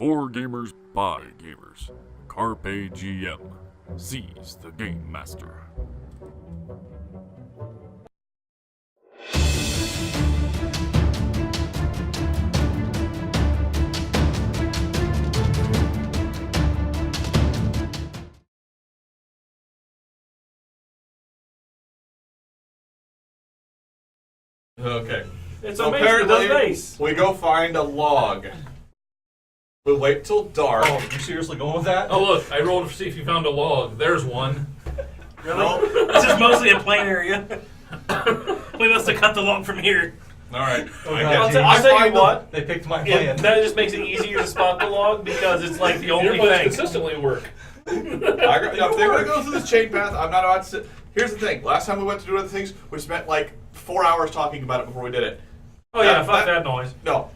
For gamers by gamers. Carpe GM. Seize the Game Master. Okay. It's So a mace that does apparently, mace. we go find a log. We wait till dark. Oh, you seriously going with that? Oh look, I rolled to see if you found a log. There's one. Really? This is mostly a plain area. We must have cut the log from here. All right. I'll tell you find what. They picked my It, plan. that just makes it easier to spot the log because it's like the Your only plans thing. consistently work. If they're going to go through this chain path, I'm not about to sit. Here's the thing. Last time we went to do other things, we spent like 4 hours talking about it before we did it. Oh yeah, fuck that noise. No.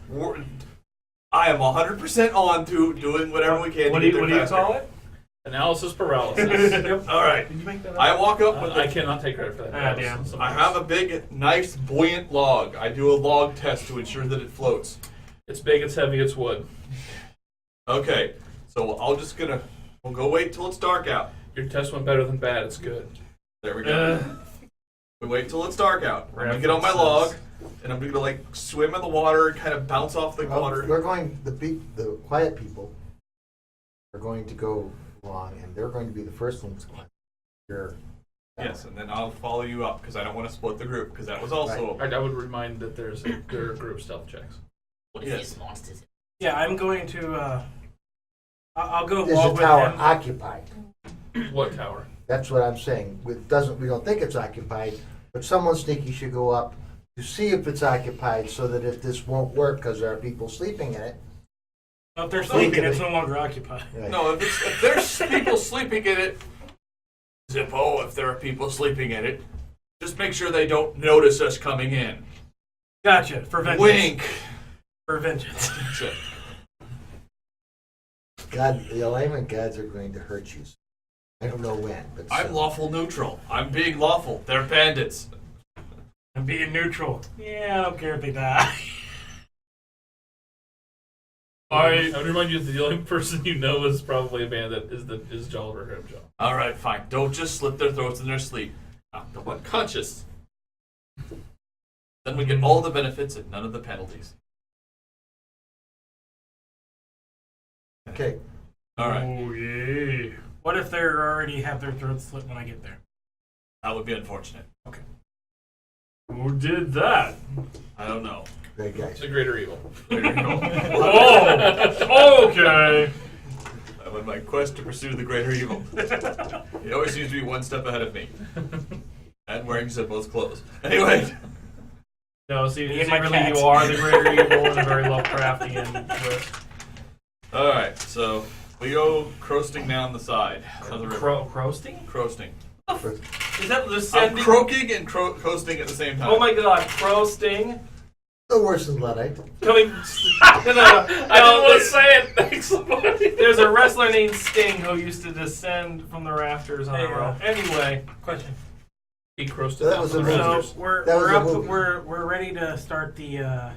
I am 100% on to doing whatever we can What to do get you there faster. call it? Analysis paralysis. Yep. All right. Did you make that up? I walk up with I cannot take credit for that. Ah, damn. I have a big, nice, buoyant log. I do a log test to ensure that it floats. It's big, it's heavy, it's wood. Okay, so we'll go wait till it's dark out. Your test went better than bad. It's good. There we go. We wait till it's dark out. I'm gonna get on my log, and I'm gonna like swim in the water and kind of bounce off the water. We're going. The quiet people are going to go along, and they're going to be the first ones going. Sure. Yes, and then I'll follow you up because I don't want to split the group because that was also. I would remind that there are group stealth checks. Yes. Yeah, I'm going to. I'll go Is the log with tower him. occupied? What tower? That's what I'm saying. We don't think it's occupied, but someone sneaky should go up to see if it's occupied, so that if this won't work because there are people sleeping in it. If they're sleeping, it's no longer occupied. Right. No, if there's people sleeping in it, Zippo. If there are people sleeping in it, just make sure they don't notice us coming in. Gotcha. For vengeance. Wink. For vengeance. That's it. God, the alignment gods are going to hurt you. I don't know when, but I'm lawful neutral. I'm being lawful. They're bandits. I'm being neutral. Yeah, I don't care if they die. I would remind you that the only person you know is probably a bandit is Jolliver Grimjaw. All right, fine. Don't just slit their throats in their sleep. Knock them unconscious. Then we get all the benefits and none of the penalties. okay. All right. Oh yeah. What if they already have their throats slit when I get there? That would be unfortunate. Who did that? I don't know. Great guys. It's a greater evil. There you go. Oh, okay. I'm on my quest to pursue the greater evil. He always seems to be one step ahead of me. And wearing Zippo's clothes. Anyway. No, see, Me and my really, cats. Oh, you are the greater evil in a very Lovecraftian twist. All right, so we go coasting down the side of the river. Croasting? Coasting. Is that I'm descending? croaking and coasting at the same time. Oh my god, croasting? No worse than Luddite. Coming. No. I didn't want to say it. Thanks, somebody. There's a wrestler named Sting who used to descend from the rafters on a There you rope. go. Anyway, question. He croasted So that down was the a movie. So rafters. we're That was we're a up. movie. We're ready to start the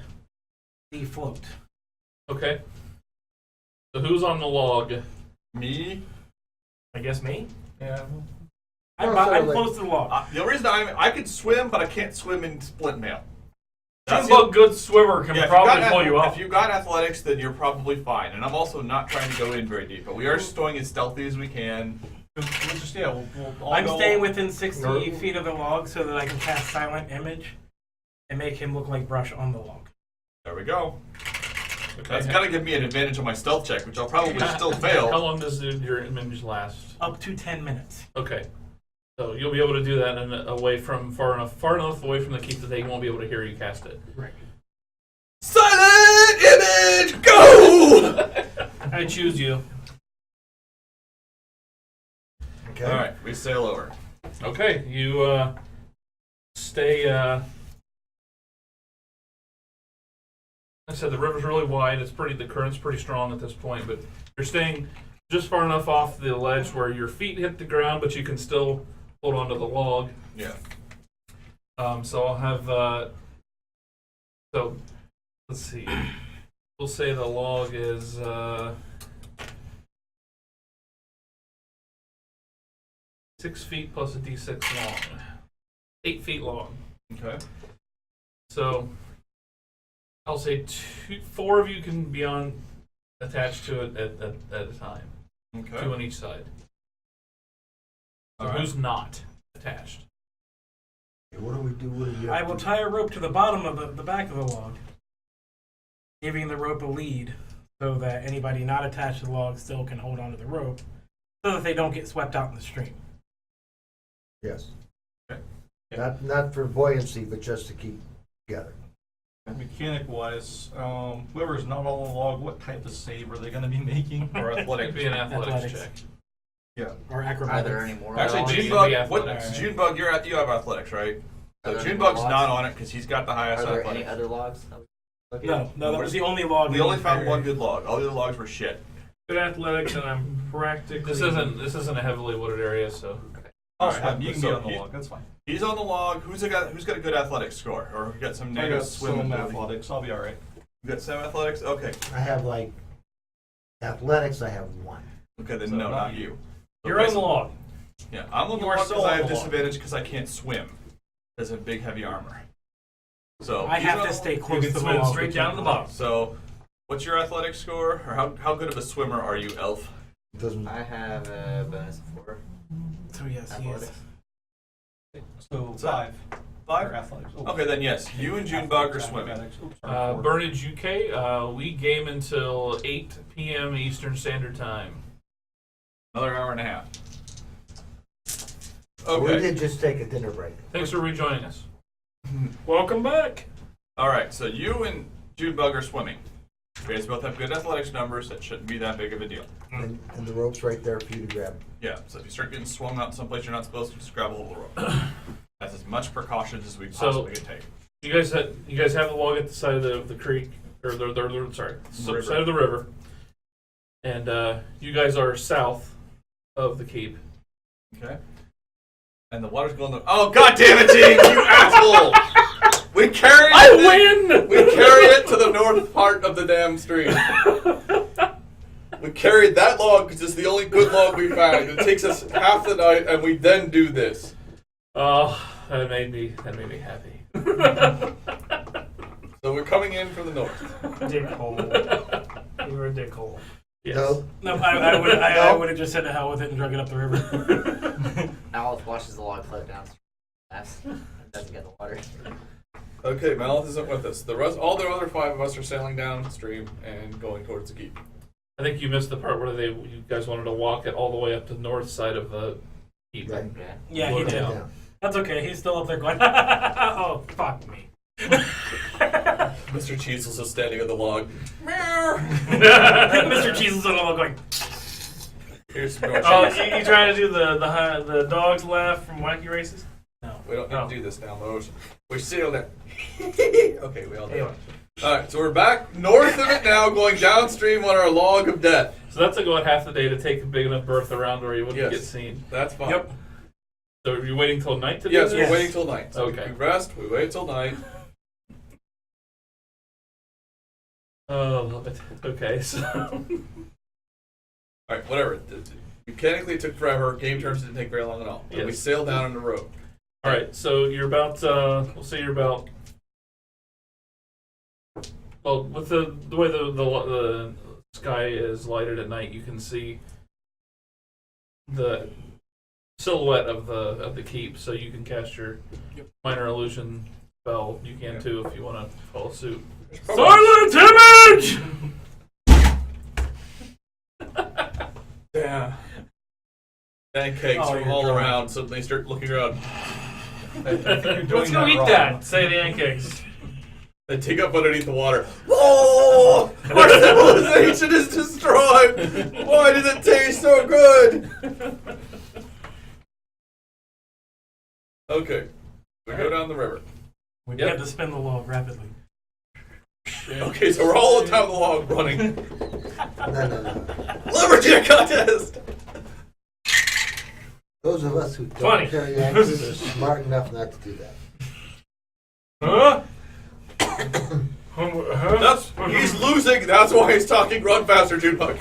float. Okay. So who's on the log? Me? I guess me. Yeah. I'm, No, so I'm like- close to the wall. The only reason I can swim, but I can't swim in splint mail. Seems like a good swimmer can Yeah, if probably you've got pull you up. If you've got athletics, then you're probably fine. And I'm also not trying to go in very deep, but we are staying as stealthy as we can. We'll just, we'll all I'm go- staying within 60 North. feet of the log so that I can cast silent image and make him look like brush on the log. There we go. Okay. That's gotta give me an advantage on my stealth check, which I'll probably still How fail. long does your image last? Up to 10 minutes. Okay. So you'll be able to do that and away from far enough away from the keep that they won't be able to hear you cast it. Right. Silent image, go! I choose you. Okay. All right, we sail over. Okay, you stay. I said the river's really wide. The current's pretty strong at this point, but you're staying just far enough off the ledge where your feet hit the ground, but you can still hold onto the log. Yeah. So I'll have. So let's see. we'll say the log is 6 feet plus a d6 long. 8 feet long. Okay. So I'll say 4 of you can be attached to it at a time. Okay. 2 on each side. So All right. who's not attached? What do we do? What do you I have will to- tie a rope to the bottom of the back of the log, giving the rope a lead so that anybody not attached to the log still can hold onto the rope so that they don't get swept out in the stream. Yes. Okay. Not for buoyancy, but just to keep together. Mechanic-wise, whoever's not on the log, what type of save are they going to be making? Or It'd athletic. be an athletics Athletics. check. Yeah. Or Are acrobatics. there any more? Actually, logs? June- Junebug. It'd be What? athletics. Junebug, you have athletics, right? Are So there any Junebug's more not logs? on it because he's got the highest Are there athletics. any other logs? No, that was the only log. We only found needed. one good log. All the other logs were shit. Good athletics, and I'm practically. This isn't a heavily wooded area, so Oh, Alright, swim. You can so be on the he- log. That's fine. He's on the log. Who's got a good athletics score, or got some I negative got swim some ability? athletics. I'll be all right. You got some athletics. Okay. I have like athletics. I have 1. Okay, then So no, not not you. you. You're on the log. Yeah, I'm on the You are log so because I on have the log. disadvantage because I can't swim. Because I have big, heavy armor. So I he's have on to the- stay you close can to the swim log. straight down to the bottom. So, what's your athletics score, or how good of a swimmer are you, Elf? Doesn't. I have a bonus of 4. So yes, he is. Athletics. So So- 5. Five. Or athletics. Oh. Okay, then yes, you and Junebug are swimming. Athletics. Oops, sorry, 4. Burnage UK, we game until 8 p.m. Eastern Standard Time. Another hour and a half. So we Okay. did just take a dinner break. Thanks for rejoining us. Welcome back. All right. So you and Junebug are swimming. You guys both have good athletics numbers. That shouldn't be that big of a deal. And the rope's right there for you to grab. Yeah. So if you start getting swung out someplace you're not supposed to, just grab a hold of the rope. That's as much precautions as we So- possibly can take. You guys have the log at the side of the creek, or River. side of the river, and you guys are south of the keep. Okay. And the water's going. Oh God damn it, Gene! You asshole! We carry. win. We carry it to the north part of the damn stream. We carried that log because it's the only good log we found. It takes us half the night, and we then do this. Oh, that made me happy. So we're coming in from the north. Dickhole. You were a dickhole. Yes. No, No, I would have just said to hell with it and drug it up the river. Alice watches the log float down fast and doesn't get the water. Okay, Malith isn't with us. All the other 5 of us are sailing downstream and going towards the keep. I think you missed the part where you guys wanted to walk it all the way up to the north side of the keep. right. Yeah. Yeah, he Float did. down. Down. That's okay. He's still up there going, oh, fuck me. Mr. Cheese was just standing on the log. Mr. Cheese is on the log going, Here's some more oh, cheese. you trying to do the dog's laugh from Wacky Races? No. We don't need No. to do this now, Mose. We sailed it. Okay, we all did. Anyway. Alright, so we're back north of it now, going downstream on our log of death. So that's about half the day to take a big enough berth around where you wouldn't Yes. get seen. That's fine. Yep. So are you waiting till night to do Yes, this? we're waiting till night. So Okay. we rest, we wait till night. Oh, love it. Okay, so Alright, whatever. Mechanically it took forever. Game terms didn't take very long at all. And we Yes. sailed down on the road. all right. So you're about. We'll say you're about. Well, with the way the sky is lighted at night, you can see the silhouette of the keep. So you can cast your minor illusion spell. You can Yeah. too if you want to follow suit. Silent image! Yeah. Pancakes Oh, from you're all drunk. around suddenly start looking around. Let's go eat that, say the Yankees. They dig up underneath the water. Oh! Our civilization is destroyed! Why does it taste so good? Okay. We go down the river. We Yep. had to spin the log rapidly. Okay, so we're all on top of the log running. No. Lumberjack contest! Those of us who don't Funny. carry axes are smart enough not to do that. Huh? He's losing! losing. That's why he's talking run faster, Junebug.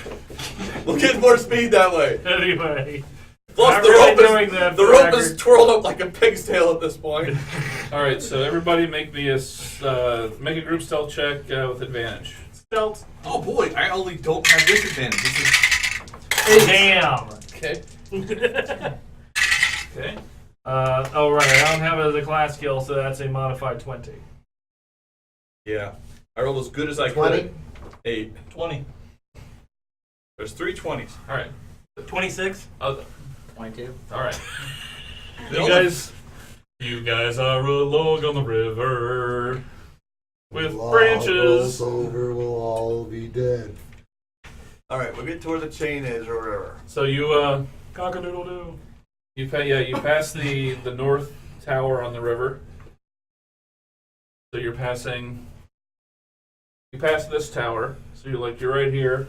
We'll get more speed that way. Anyway. Plus, Not the really rope, doing that the for rope record. is twirled up like a pig's tail at this point. All right, so everybody make me make a group stealth check with advantage. Stealth. Oh boy, I only don't have disadvantage. This is Damn. Okay. Okay. Oh right, I don't have it as a class skill, so that's a modified 20. yeah. I rolled as good as I 20? could. 8. 20. There's 3 20s. All right. 26. Oh, 22. all right. The You only- guys are a log on the river with Log branches. rolls over, we'll all be dead. All right, we'll get to where the chain is or whatever. So you Cock-a-doodle-doo. you pass the north tower on the river. So you pass this tower. So you're right here.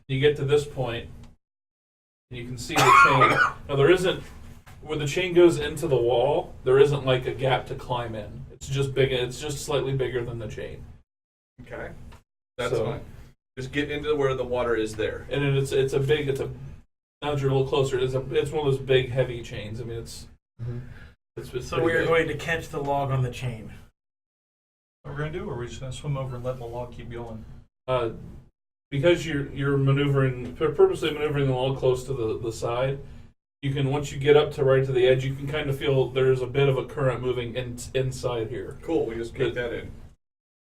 You get to this point, and you can see the chain. Now there isn't where the chain goes into the wall. There isn't like a gap to climb in. It's just big. It's just slightly bigger than the chain. Okay. That's So- fine. Just get into where the water is there. And then it's a now that you're a little closer, it's one of those big heavy chains. I mean it's So pretty we are big. going to catch the log on the chain. What we're gonna do? Or are we just gonna swim over and let the log keep going? Because you're purposely maneuvering the log close to the side. You can, once you get up to right to the edge, you can kind of feel there's a bit of a current moving inside here. Cool. We just get that in.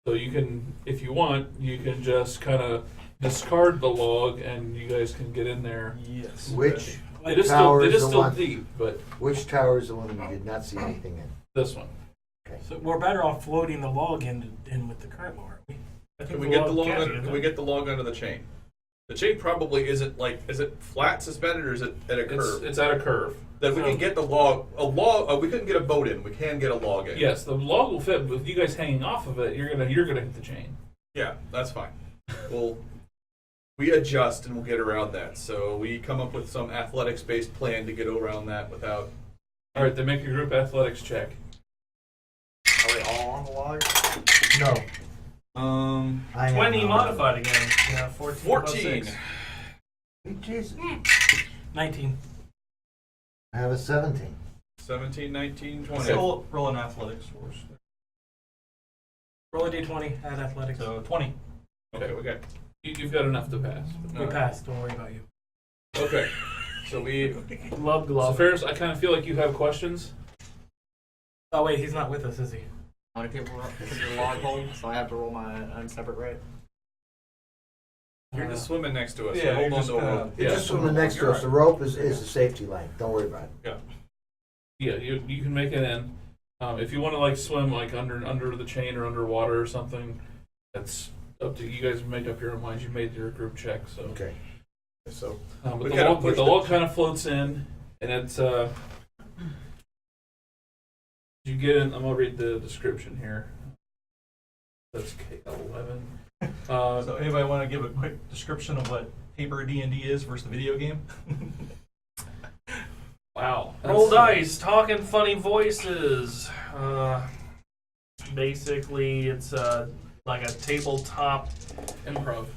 So you can, if you want, you can just kind of discard the log, and you guys can get in there. Yes. Which It is tower is the still one? deep, but Which tower is the one we did not see anything in? this one. So we're better off floating the log in with the current log, aren't we? I think Can we get the log? can be, Can isn't we it? get the log under the chain? The chain probably isn't is it flat suspended or is it at a curve? It's at a curve. Then we can get the log. We couldn't get a boat in. We can get a log in. Yes, the log will fit. With you guys hanging off of it, you're gonna hit the chain. Yeah, that's fine. We adjust and we'll get around that. So we come up with some athletics-based plan to get around that without. All right, then make a group athletics check. Are we all on the log? No. I am 20 not. modified again. Yeah, 14. plus 14. 6. Jesus. 19. I have a 17. 17, 19, 20. So roll an athletics for us. Roll a d20, add athletics. So 20. Okay, we got. You've got enough to pass. We passed, don't worry about you. Okay, so we. Love So glove. Ferris, I kind of feel like you have questions. Oh wait, he's not with us, is he? How many people is the log hold? So I have to roll my own separate rate. You're just swimming next to us. Yeah, so hold you're on just to a kinda- rope. It's just swimming next to us. The rope is the safety length. Don't worry about it. Yeah, you can make it in. If you want to swim under the chain or underwater or something, that's up to you guys. Make up your own minds. You made your group check, so. Okay. So But We the kinda log, pushed the it. log kind of floats in, and it's you get in. I'm gonna read the description here. That's K11. So anybody want to give a quick description of what paper D&D is versus the video game? Wow. Roll That's- dice, talking funny voices. Basically, it's like a tabletop. Improv.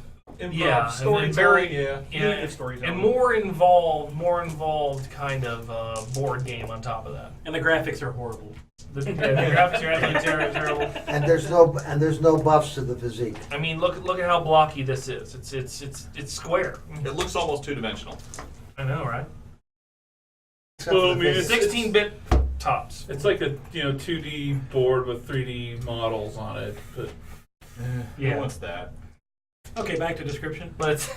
Yeah, and storytelling. very- Yeah, Yeah, creative storytelling. and more involved kind of board game on top of that. And the graphics are horrible. The graphics are absolutely terrible. And there's no buffs to the physique. I mean, look at how blocky this is. It's square. it looks almost 2-dimensional. I know, right? Except Well, for I the mean, physics. 16-bit tops. It's like a 2D board with 3D models on it, but Who Yeah, wants that? Okay, back to description. but it's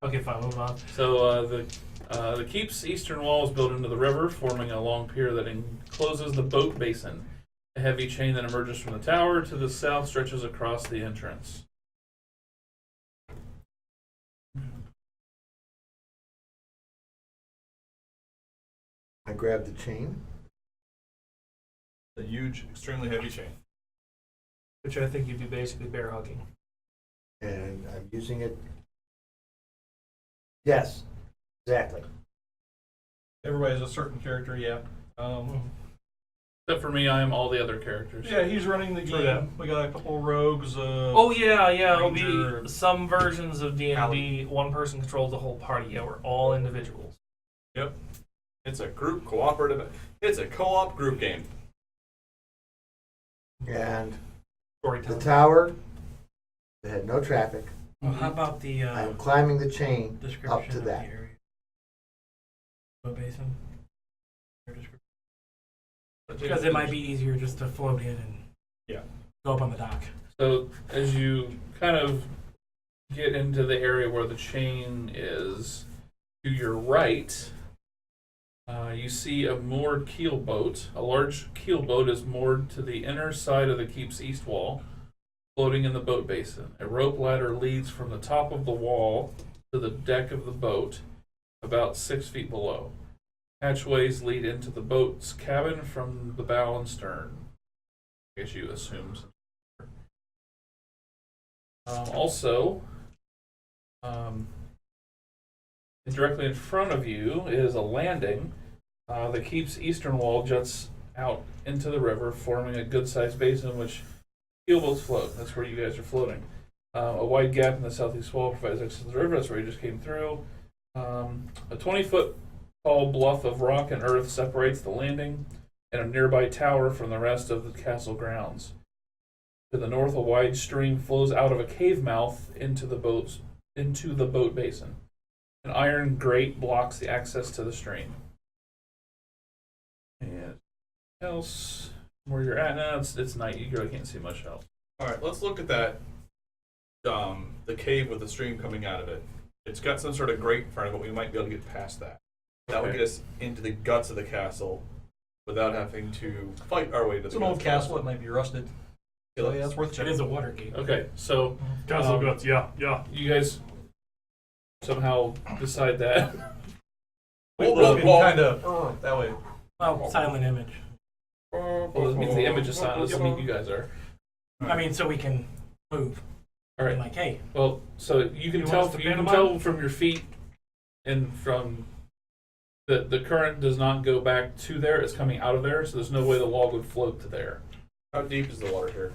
okay. Fine, move on. so the keep's eastern wall is built into the river, forming a long pier that encloses the boat basin. A heavy chain that emerges from the tower to the south stretches across the entrance. I grabbed the chain. A huge, extremely heavy chain. Which I think you'd be basically bear hugging. And I'm using it. Yes, exactly. Everybody has a certain character, yeah. Except for me, I am all the other characters. Yeah, he's running the True game. that. We got a couple of rogues. Oh yeah, it'll Ranger, be some versions of D&D. Paladin. One person controls the whole party. Yeah, we're all individuals. Yep. It's a group cooperative. It's a co-op group game. And the Storytelling. tower, they had no traffic. Well, how about the I'm climbing the chain description up to of that. the area? Boat basin. Your description. Because it might be easier just to float in and go up on the dock. So as you kind of get into the area where the chain is, to your right, you see a moored keel boat. A large keel boat is moored to the inner side of the keep's east wall, floating in the boat basin. A rope ladder leads from the top of the wall to the deck of the boat, about 6 feet below. Hatchways lead into the boat's cabin from the bow and stern. I guess you assume. Also, directly in front of you is a landing. The keep's eastern wall juts out into the river, forming a good-sized basin in which keelboats float. That's where you guys are floating. A wide gap in the southeast wall provides access to the river. That's where you just came through. A 20-foot tall bluff of rock and earth separates the landing and a nearby tower from the rest of the castle grounds. To the north, a wide stream flows out of a cave mouth into the boat basin. An iron grate blocks the access to the stream. And else, where you're at now, it's night. You really can't see much else. All right, let's look at that. The cave with the stream coming out of it. It's got some sort of grate in front of it. We might be able to get past that. That would Okay. get us into the guts of the castle without having to fight our way to the It's an guts old of the castle. It might be rusted. So yeah, it's worth It checking. is a water gate. Okay, so Castle guts, yeah. you guys somehow decide that. Whoa, Kind of that way. Well, silent image. Well, this means the image is silent. Doesn't mean you guys are. I mean, so we can move. All right. And like, hey, Well, so you can You want tell us to you can pantomime? tell from your feet and from the current does not go back to there. It's coming out of there, so there's no way the log would float to there. How deep is the water here?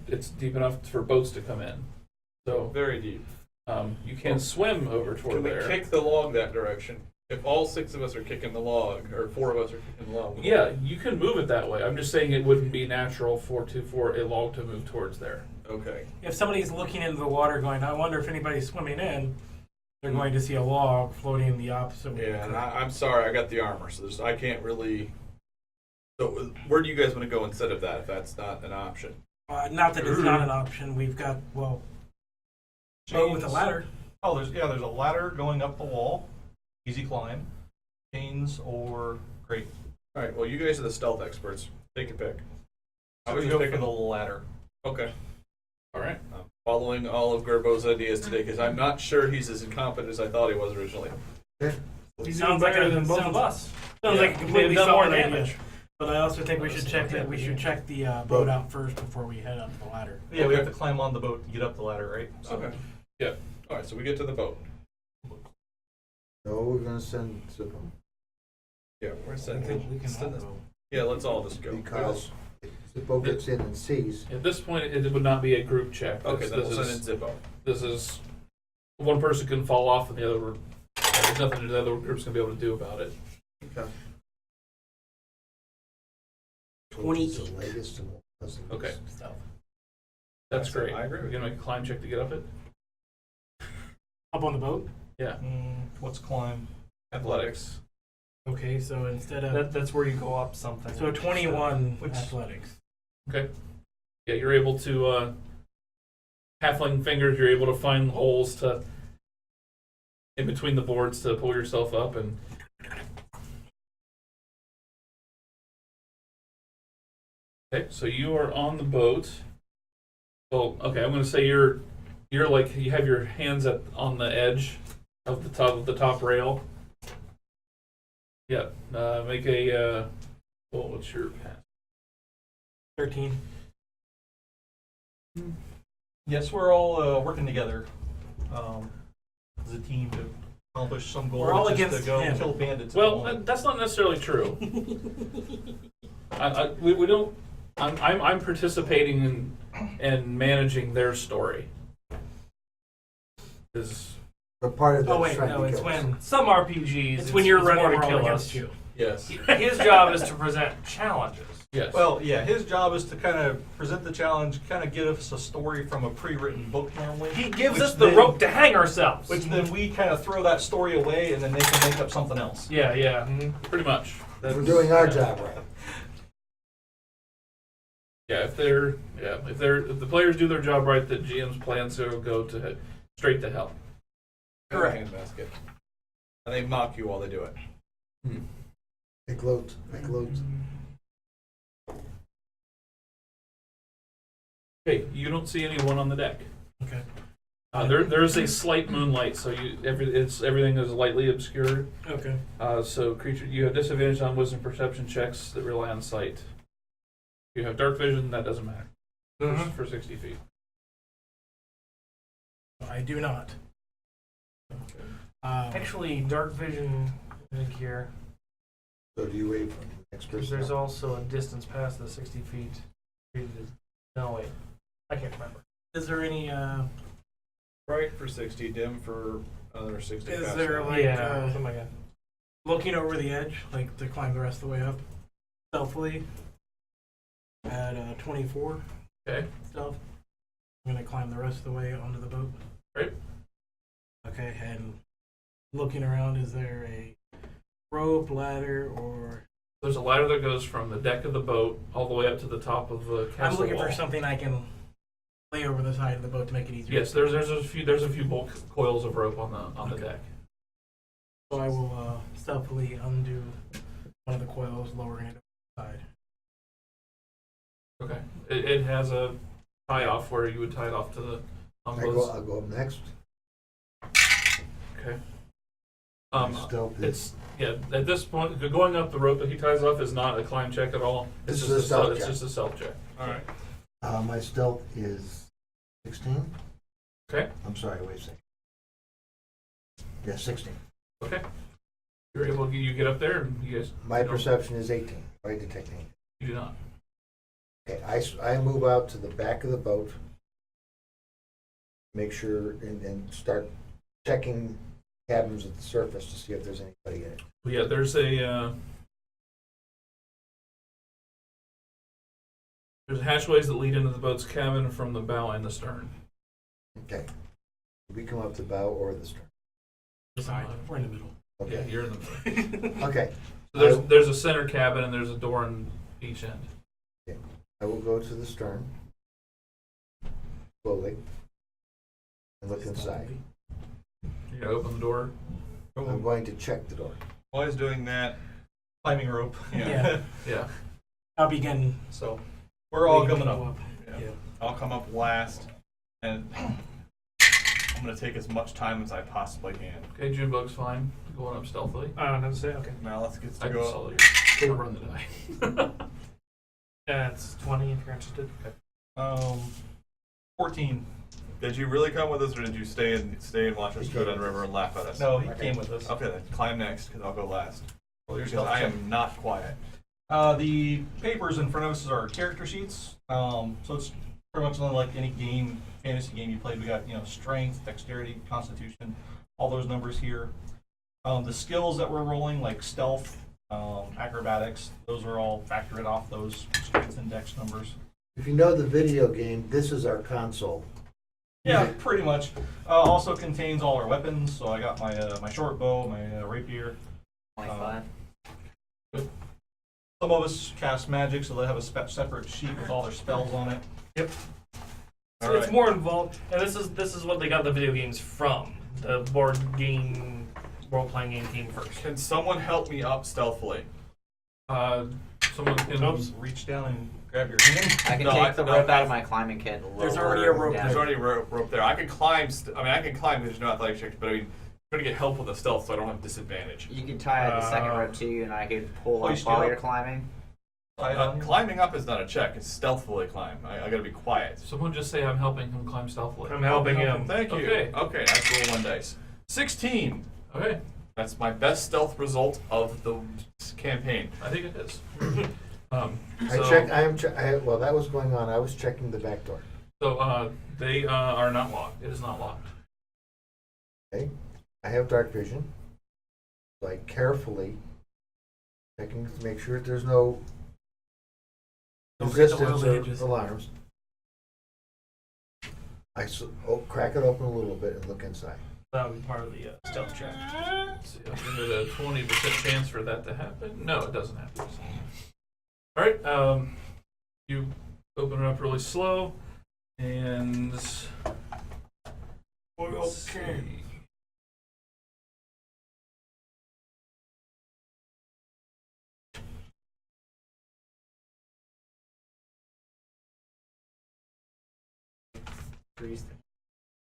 It's deep enough for boats to come in. So Very deep. you can swim over toward Can we there. kick the log that direction? If all 6 of us are kicking the log, or 4 of us are kicking the log. Yeah, you can move it that way. I'm just saying it wouldn't be natural for a log to move towards there. Okay. if somebody's looking into the water going, I wonder if anybody's swimming in, they're going to see a log floating in the opposite way. Yeah, and I'm sorry, I got the armor, so I can't really. So where do you guys want to go instead of that? If that's not an option. Not that it's not an option. We've got, boat with a Chains. ladder. Oh, there's a ladder going up the wall. Easy climb. Chains or grate. All right. Well, you guys are the stealth experts. Take your pick. I So was we just go for picking. the ladder. Okay. All right. I'm following all of Gerbo's ideas today because I'm not sure he's as incompetent as I thought he was originally. He sounds like than both of us. Sounds like a completely They've done more solid damage. idea. But I also think we should check Yeah, the boat out first before we head up the ladder. Yeah, we Okay. have to climb on the boat to get up the ladder, right? So Okay. Yeah. All right. So we get to the boat. No, we're gonna send Zippo Yeah. We're We sending. can all go. Yeah. Let's all just go. because Zippo gets in and sees. At this point, it would not be a group check. Okay. Then This we'll is- send in Zippo. This is one person can fall off and the other. There's nothing the other group's gonna be able to do about it. Okay. 20. It's the latest and doesn't Okay. miss. Stealth. That's I great. agree with You're gonna make a climb check to get up it. Up on the boat? Yeah. What's climb? Athletics. Okay, so instead of... That's where you go up something. So 21 Which- athletics. Okay. Yeah, you're able to halfling fingers. You're able to find holes to in between the boards to pull yourself up and. Okay, so you are on the boat. Well, okay, I'm going to say you're like you have your hands on the edge of the top rail. Yeah. Make a. Well, what's your pass? 13. Yes, we're all working together as a team to accomplish some goal. We're all which is against to go him. kill bandits. at the Well, moment. that's not necessarily true. We don't. I'm participating in managing their story. Is But part of that Oh wait, trying no, to it's kill us. when some RPGs. It's when you're more running to world kill against us. you. Yes. His job is to present challenges. yes. Well, yeah, his job is to kind of present the challenge, kind of give us a story from a pre-written book normally. He gives which us the then- rope to hang ourselves. Which then we kind of throw that story away, and then they can make up something else. Yeah, yeah. pretty much. We're doing our job right. Yeah, if the players do their job right, the GM's plans to go to straight to hell. Correct. Basket. And they mock you while they do it. Make loads. Make loads. Okay, you don't see anyone on the deck. Okay. There's a slight moonlight, so everything is lightly obscured. Okay. So creature, you have disadvantage on wisdom perception checks that rely on sight. You have dark vision, that doesn't matter. For 60 feet. I do not. Actually, dark vision, I think here, So do you wait for the next because person? there's also a distance past the 60 feet. No, wait. I can't remember. Is there any? Bright for 60, dim for another 60. Is past there that. like something like that. looking over the edge, like to climb the rest of the way up, stealthily? At 24 Okay. stealth, I'm gonna climb the rest of the way onto the boat. Right. Okay, and looking around, is there a rope, ladder, or There's a ladder that goes from the deck of the boat all the way up to the top of the castle I'm looking wall. for something I can lay over the side of the boat to make it easier. Yes, there's a few bulk coils of rope on the deck. So I will stealthily undo one of the coils, lowering it over the side. Okay. It has a tie off where you would tie it off to the I'll unclosed. go up next. Okay. Stealth It's at this point going up the rope that he ties off is not a climb check at all. It's This just is a stealth it's check. just a stealth check. All right. My stealth is 16. Okay. I'm sorry, wait a second. Yeah, 16. Okay. You're able to you get up there and you guys. My you know, perception is 18. Right detecting. You do not. Okay, I move out to the back of the boat, make sure, and start checking cabins at the surface to see if there's anybody in it. Well, yeah, there's hatchways that lead into the boat's cabin from the bow and the stern. Okay. We come up the bow or the stern. Side. We're in the middle. Yeah, Okay. you're in the middle. Okay. So there's a center cabin and there's a door on each end. I will go to the stern slowly and look inside. You're gonna open the door. I'm going to check the door. While he's doing that, Climbing rope. Yeah. Yeah. I'll begin. So we're all leading coming people up. Yeah. I'll come up last, and I'm going to take as much time as I possibly can. Okay, Junebug's fine. Going up stealthily. I don't know to say. Okay. Now let's get I to can go up. solve you. Run the die. That's 20 if you're interested. 14. Did you really come with us, or did you stay and watch us go down the river and laugh at us? No, he came with us. Okay, then climb next, because I'll go last. Well, your Because stealth I check. am not quiet. The papers in front of us are character sheets. So it's pretty much like any game, fantasy game you played. We got strength, dexterity, constitution, all those numbers here. The skills that we're rolling, like stealth, acrobatics, those are all factored off those strength and dex numbers. If you know the video game, this is our console. Yeah, pretty much. Also contains all our weapons. So I got my my short bow, my rapier. 25. Some of us cast magic, so they have a separate sheet with all their spells on it. Yep. All So it's right. more involved, and this is what they got the video games from. The board game, role playing game came first. Can someone help me up stealthily? Someone can. Oops. Reach down and grab your hand. I can No, take the no, rope out of my climbing kit. And There's lower already a rope down. There's already a rope there. I can climb. I can climb. There's no athletic checks, but I mean, I'm trying to get help with the stealth, so I don't have disadvantage. You can tie the second rope to you, and I can pull up Hoist while you you're up. climbing. Climbing up is not a check. It's stealthily climb. I gotta be quiet. Someone just say I'm helping him climb stealthily. I'm helping him. Thank you. Okay. Okay, I roll 1 dice. 16. Okay, That's my best stealth result of the campaign. I think it is. While that was going on, I was checking the back door. So they are not locked. It is not locked. Okay, I have dark vision, so I carefully checking to make sure there's no Don't forget the resistance oil or edges. alarms. Crack it open a little bit and look inside. That would be part of the stealth check. Let's see, I'll give it a 20% chance for that to happen. No, it doesn't happen. All right, you open it up really slow, and let's see.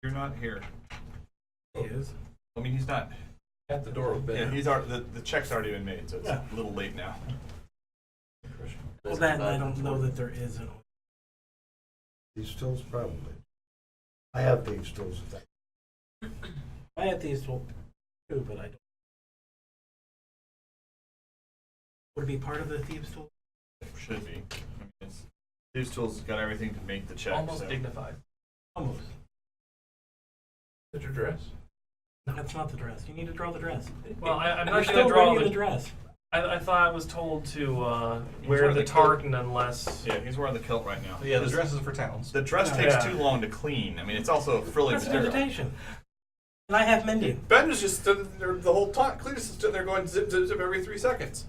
You're not here. He is. I mean, he's not. At the door open. Yeah, he's already, the check's already been made, so it's Yeah. a little late now. Well, that and I don't know that there is an. These tools probably. I have these tools. I had these tools too, but I don't. Would it be part of the thieves tool? Should be. I mean, these tools has got everything to make the check. Almost so. dignified. Almost. Did your dress? That's not the dress. You need to draw the dress. Well, I'm You're not still going to draw wearing the. dress. I thought I was told to wear wearing the the coat. tartan unless. Yeah, he's wearing the kilt right now. Yeah, the dress is for towns. The dress Yeah. takes Yeah. too long to clean. I mean, it's also a frilly That's an material. invitation. And I have mending. Ben was just stood there the whole time. Cletus is stood there going zip, zip, zip every 3 seconds.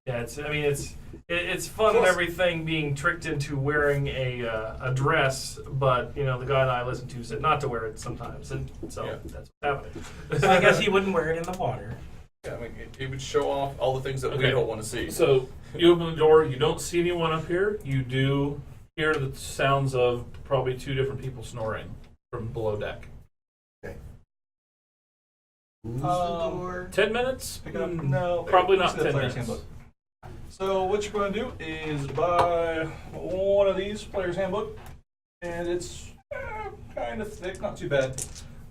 Yeah, it's fun and Plus- everything being tricked into wearing a dress, but the guy that I listen to said not to wear it sometimes, and so Yeah. that's what's happening. So I guess he wouldn't wear it in the water. Yeah, I mean, it would show off all the things that we Okay. don't want to see. So you open the door. You don't see anyone up here. You do hear the sounds of probably 2 different people snoring from below deck. Who's the door? 10 minutes? Pick it up. No, probably not See the 10 player's minutes. handbook. So what you're going to do is buy one of these player's handbook, and it's kind of thick, not too bad.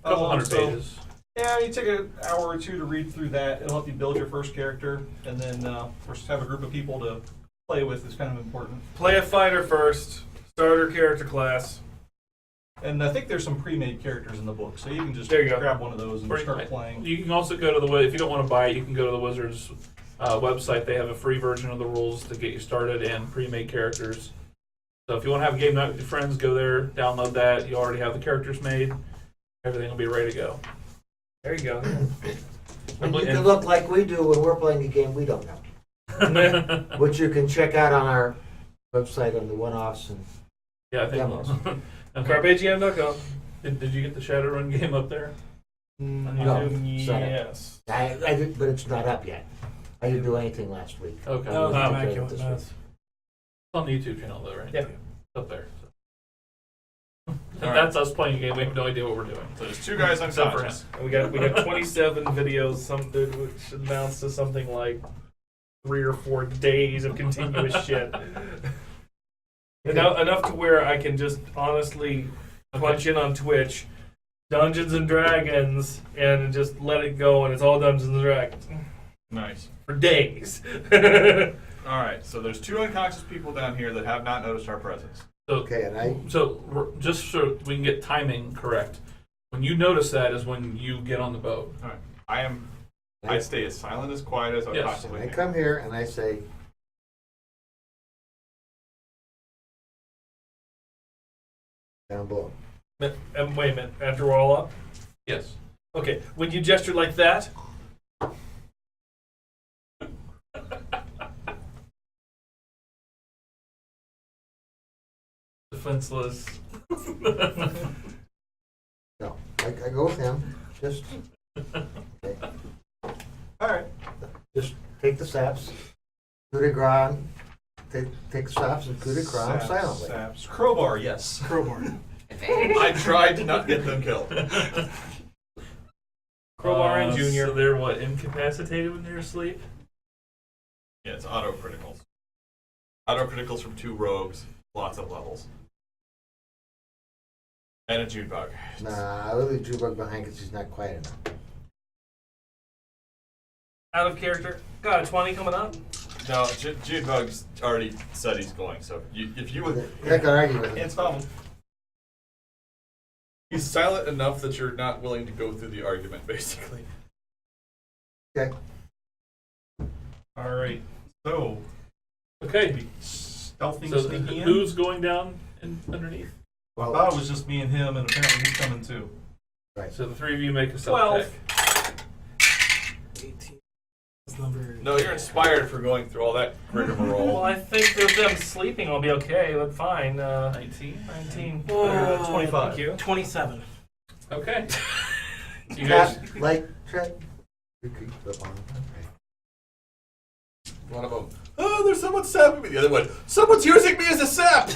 Couple hundred so- pages. Yeah, you take an hour or 2 to read through that. It'll help you build your first character, and then of course have a group of people to play with is kind of important. Play a fighter first, starter character class. And I think there's some pre-made characters in the book, so you can just There you go. grab one of those and Pretty start much. playing. You can also go to the if you don't want to buy it, you can go to the Wizards website. They have a free version of the rules to get you started and pre-made characters. So if you want to have a game night with your friends, go there, download that. You already have the characters made. Everything will be ready to go. There you go. And you can look like we do when we're playing a game we don't know. Which you can check out on our website on the one-offs and Yeah, I think. demos. Okay. CarpeGM.com. Did you get the Shadowrun game up there? On No, YouTube? sorry. Yes. I did, but it's not up yet. I didn't do anything last week. Okay. That was Um, an immaculate this mess. It's on the YouTube channel though, right? Yeah. Up there. So. That's us playing a game. We have no idea what we're doing. So there's 2 guys Except for unconscious. And we got 27 videos, which amounts to something like 3 or 4 days of continuous shit. Enough to where I can just honestly punch in on Twitch, Dungeons and Dragons, and just let it go, and it's all Dungeons and Dragons Nice. for days. All right, so there's 2 unconscious people down here that have not noticed our presence. Okay, and Just so we can get timing correct, when you notice that is when you get on the boat. All right, I stay as silent as quiet as I Yes. possibly I can. come here and I say, down below. And wait a minute, after we're all up? Yes. Okay, when you gesture like that, Defenseless. No, I go with him. Just, okay. All right. Just take the saps, coup de grace, take the saps and coup de grace silently. Saps. Crowbar, yes. Crowbar. I tried to not get them killed. Crowbar and Junior. So they're what, incapacitated when they're asleep? Yeah, it's auto criticals. Auto criticals from 2 rogues, lots of levels. And a June bug. Nah, I will leave Drew Bug behind because he's not quiet enough. Out of character. Got a 20 coming up. No, Jitbug's already said he's going. So if you would, I can argue with him. Can't stop him. He's silent enough that you're not willing to go through the argument, basically. Okay. All right. So, Okay. stealthing, So sneaking in. who's going down underneath? I thought it was just me and him, and apparently he's coming too. So the three of you make a stealth 12. check. 18. This number. No, you're inspired for going through all that Well, rigmarole. I think with them sleeping, I'll be okay. But fine. 19. 19. Oh, 25. Thank you. 27. Okay. So you guys, Like, check. We could flip on. One of them, oh, there's someone sapping me. The other one, someone's using me as a sap.